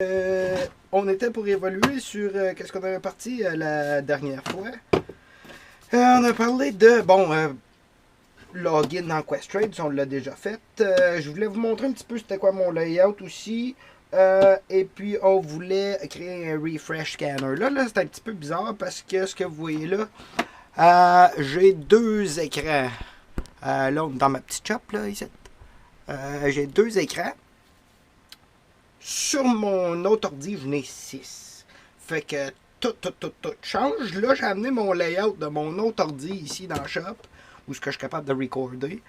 On était pour évoluer sur qu'est-ce qu'on avait parti la dernière fois. On a parlé de, login dans Questrade, on l'a déjà fait. Je voulais vous montrer un petit peu c'était quoi mon layout aussi. Et puis on voulait créer un refresh scanner. Là c'est un petit peu bizarre parce que ce que vous voyez là, j'ai deux écrans. Là, on est dans ma petite shop là, ici. J'ai deux écrans. Sur mon autre ordi, j'en ai 6. Fait que tout change. Là, j'ai amené mon layout de mon autre ordi ici dans le shop, où ce que je suis capable de recorder.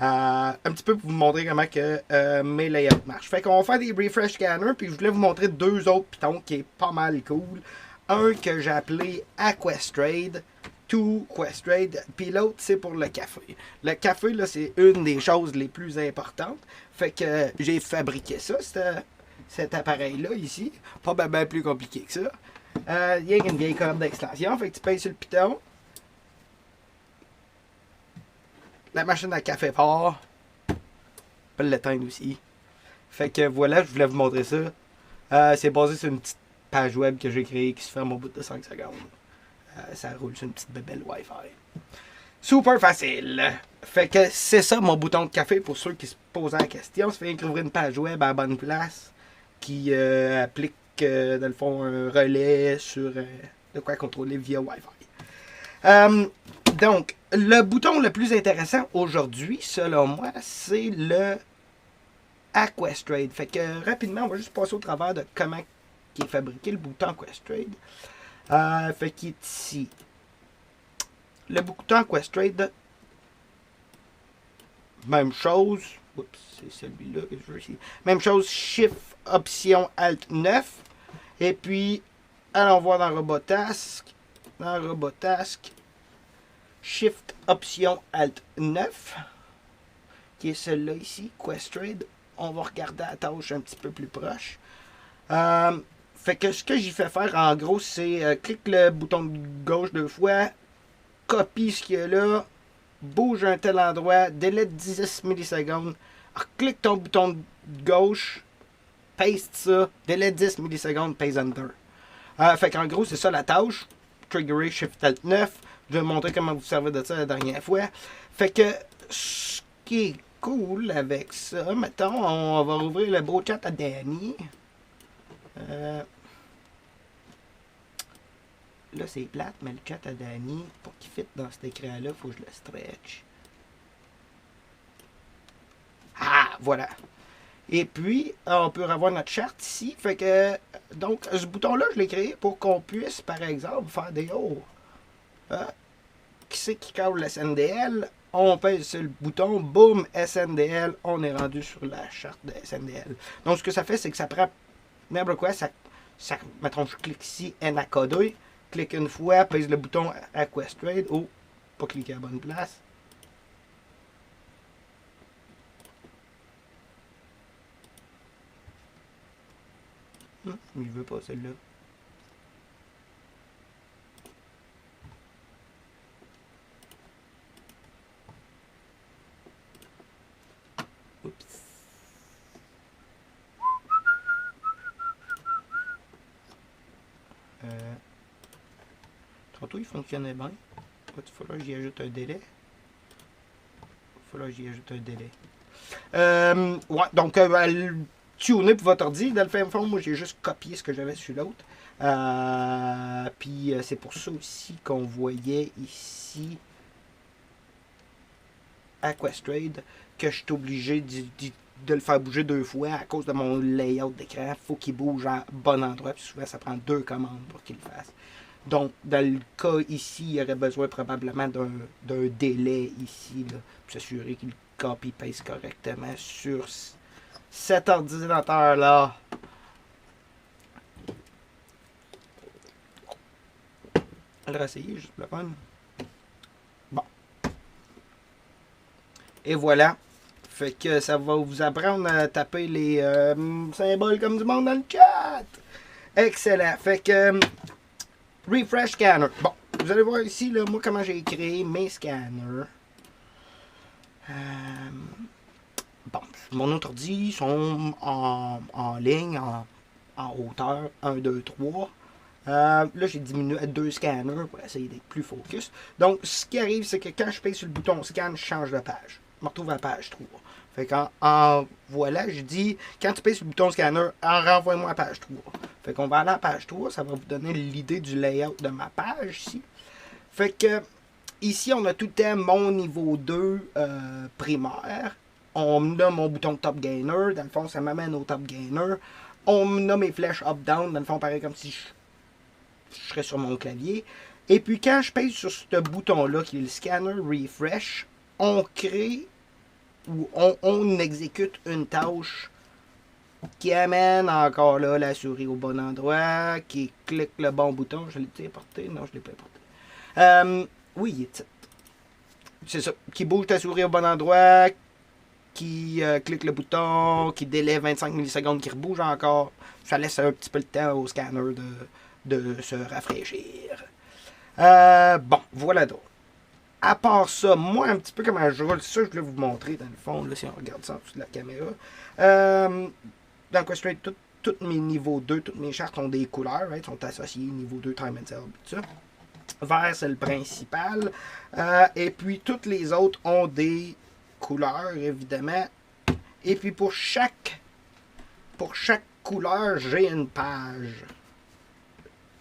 Un petit peu pour vous montrer comment que mes layouts marchent. Fait qu'on va faire des refresh scanners, puis je voulais vous montrer deux autres pitons qui est pas mal cool. Un que j'ai appelé Aquestrade, Questrade, puis l'autre c'est pour le café. Le café, là, c'est une des choses les plus importantes. Fait que j'ai fabriqué ça, cet appareil-là ici. Pas bien plus compliqué que ça. Il y a une vieille corde d'extension. Fait que tu payes sur le piton. La machine à café part. On peut l'éteindre aussi. Fait que voilà, je voulais vous montrer ça. C'est basé sur une petite page web que j'ai créée qui se ferme au bout de 5 secondes. Ça roule sur une petite bébelle Wi-Fi. Super facile. Fait que c'est ça mon bouton de café pour ceux qui se posent la question. Ça fait ouvrir une page web à la bonne place qui applique dans le fond un relais sur de quoi contrôler via Wi-Fi. Donc, le bouton le plus intéressant aujourd'hui, selon moi, c'est le Aquestrade. Fait que rapidement, on va juste passer au travers de comment il est fabriqué le bouton Aquestrade. Fait qu'il est ici. Le bouton Aquestrade, même chose. Oups, c'est celui-là que je veux ici. Même chose, Shift, Option, Alt 9. Et puis, allons voir dans Robotask. Dans Robotask, Shift, Option, Alt 9. Qui est celle-là ici, Questrade. On va regarder la tâche un petit peu plus proche. Fait que ce que j'y fais faire, en gros, c'est clique le bouton de gauche deux fois, copie ce qu'il y a là, bouge à un tel endroit, délai de 10 millisecondes, clique ton bouton de gauche, paste ça, délai de 10 millisecondes, paste Enter. Fait qu'en gros, c'est ça la tâche. Triggerer Shift Alt 9. Je vais vous montrer comment vous servez de ça la dernière fois. Fait que ce qui est cool avec ça, mettons, on va rouvrir le beau chat à Danny. Là, c'est plate, mais le chat à Danny, pour qu'il fitte dans cet écran-là, il faut que je le stretch. Ah, voilà. Et puis, on peut revoir notre charte ici. Fait que, donc, ce bouton-là, je l'ai créé pour qu'on puisse, par exemple, faire des hauts. Qui c'est qui câble le SNDL? On pèse sur le bouton, boum, SNDL, on est rendu sur la charte de SNDL. Donc, ce que ça fait, c'est que ça prend n'importe quoi, mettons, je clique ici, encoder, clique une fois, pèse le bouton Aquestrade, oh, pas cliquer à la bonne place. Il veut pas celle-là. Oups. Tantôt il fonctionnait bien. Il va falloir que j'y ajoute un délai. Ouais, donc tuner pour votre ordi. Dans le fin fond, moi j'ai juste copié ce que j'avais sur l'autre. Puis c'est pour ça aussi qu'on voyait ici Aquestrade que je suis obligé de le faire bouger deux fois à cause de mon layout d'écran. Il faut qu'il bouge à bon endroit. Puis souvent ça prend deux commandes pour qu'il le fasse. Donc, dans le cas ici, il y aurait besoin probablement d'un délai ici, là, pour s'assurer qu'il copie-paste correctement sur cet ordinateur-là. On va essayer, juste le fun. Bon. Et voilà. Fait que ça va vous apprendre à taper les symboles comme du monde dans le chat. Excellent. Fait que... refresh scanner. Bon, vous allez voir ici, là, moi, comment j'ai créé mes scanners. Bon, mon autre ordi sont en ligne, en hauteur. 1, 2, 3. Là, j'ai diminué à 2 scanners pour essayer d'être plus focus. Donc, ce qui arrive, c'est que quand je paye sur le bouton scan, je change de page. Je me retrouve à page 3. Fait qu'en voilà, je dis, quand tu payes sur le bouton scanner, renvoie-moi à page 3. Fait qu'on va aller à page 3. Ça va vous donner l'idée du layout de ma page ici. Fait que, ici, on a tout le temps mon niveau 2 primaire. On a mon bouton top gainer. Dans le fond, ça m'amène au top gainer. On a mes flèches up-down. Dans le fond, pareil comme si je serais sur mon clavier. Et puis, quand je pèse sur ce bouton-là, qui est le scanner refresh, on crée ou on exécute une tâche qui amène encore là la souris au bon endroit, qui clique le bon bouton. Je l'ai apporté? Non, je ne l'ai pas apporté. Oui, il est c'est ça. Qui bouge ta souris au bon endroit, qui clique le bouton, qui délai 25 millisecondes, qui rebouge encore. Ça laisse un petit peu le temps au scanner de se rafraîchir. Bon, voilà donc. À part ça, moi, un petit peu comment je roule, ça, je voulais vous montrer dans le fond, là, si on regarde ça en dessous de la caméra. Dans Questrade, tous mes niveaux 2, toutes mes chartes ont des couleurs, right, sont associées, niveau 2, Time and Cell, tout ça. Vert, c'est le principal. Et puis, toutes les autres ont des couleurs, évidemment. Et puis, pour chaque couleur, j'ai une page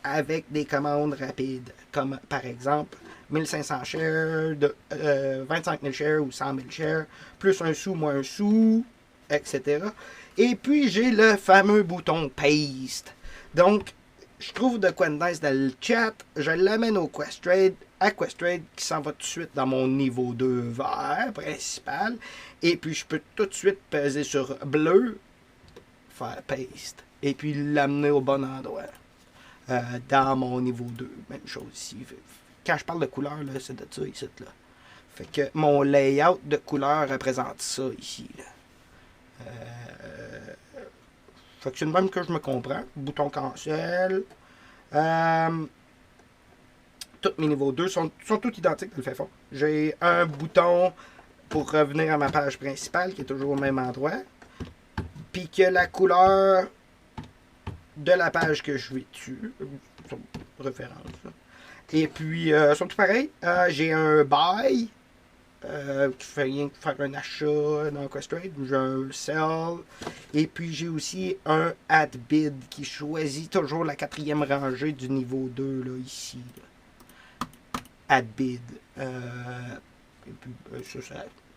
avec des commandes rapides, comme par exemple 1500 shares, 25 000 shares ou 100 000 shares, plus un sou, moins un sou, etc. Et puis j'ai le fameux bouton Paste. Donc, je trouve de quoi de nice dans le chat, je l'amène au Questrade, à Questrade qui s'en va tout de suite dans mon niveau 2 vert principal. Et puis je peux tout de suite peser sur bleu, faire Paste, et puis l'amener au bon endroit. Dans mon niveau 2. Même chose ici. Quand je parle de couleur, c'est de ça ici. Là. Fait que mon layout de couleur représente ça ici. Là. Fait que c'est une même que je me comprends. Bouton cancel. Tous mes niveaux 2 sont tous identiques dans le fait fond. J'ai un bouton pour revenir à ma page principale qui est toujours au même endroit. Puis que la couleur de la page que je suis dessus, référence. Là. Et puis, sont tous pareils. J'ai un buy qui fait rien que faire un achat dans Questrade. J'ai un sell. Et puis, j'ai aussi un add bid qui choisit toujours la 4e rangée du niveau 2, là, ici. Là. Add bid. Et puis,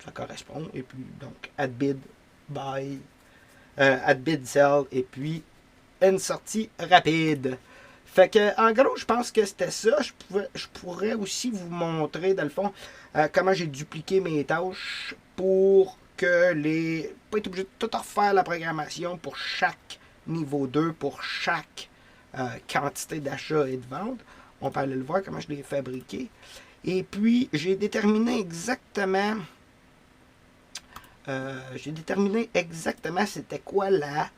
ça correspond. Et puis, donc, add bid, buy, add bid, sell. Et puis, une sortie rapide. Fait que, en gros, je pense que c'était ça. Je pourrais aussi vous montrer, dans le fond, comment j'ai dupliqué mes tâches pour que pas être obligé de tout refaire la programmation pour chaque niveau 2, pour chaque quantité d'achat et de vente. On peut aller le voir, comment je l'ai fabriqué. Et puis, j'ai déterminé exactement c'était quoi la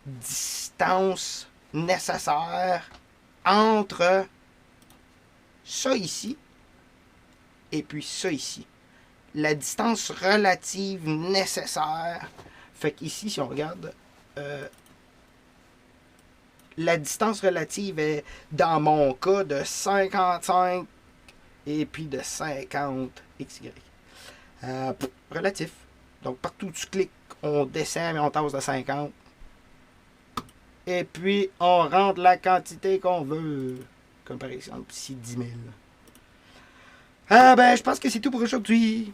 distance nécessaire entre ça ici et puis ça ici. La distance relative nécessaire. Fait qu'ici, si on regarde, la distance relative est, dans mon cas, de 55 et puis de 50 XY. Relatif. Donc, partout où tu cliques, on descend et on tasse de 50. Et puis, on rentre la quantité qu'on veut. Comme par exemple, ici, 10 000. Ben, je pense que c'est tout pour aujourd'hui.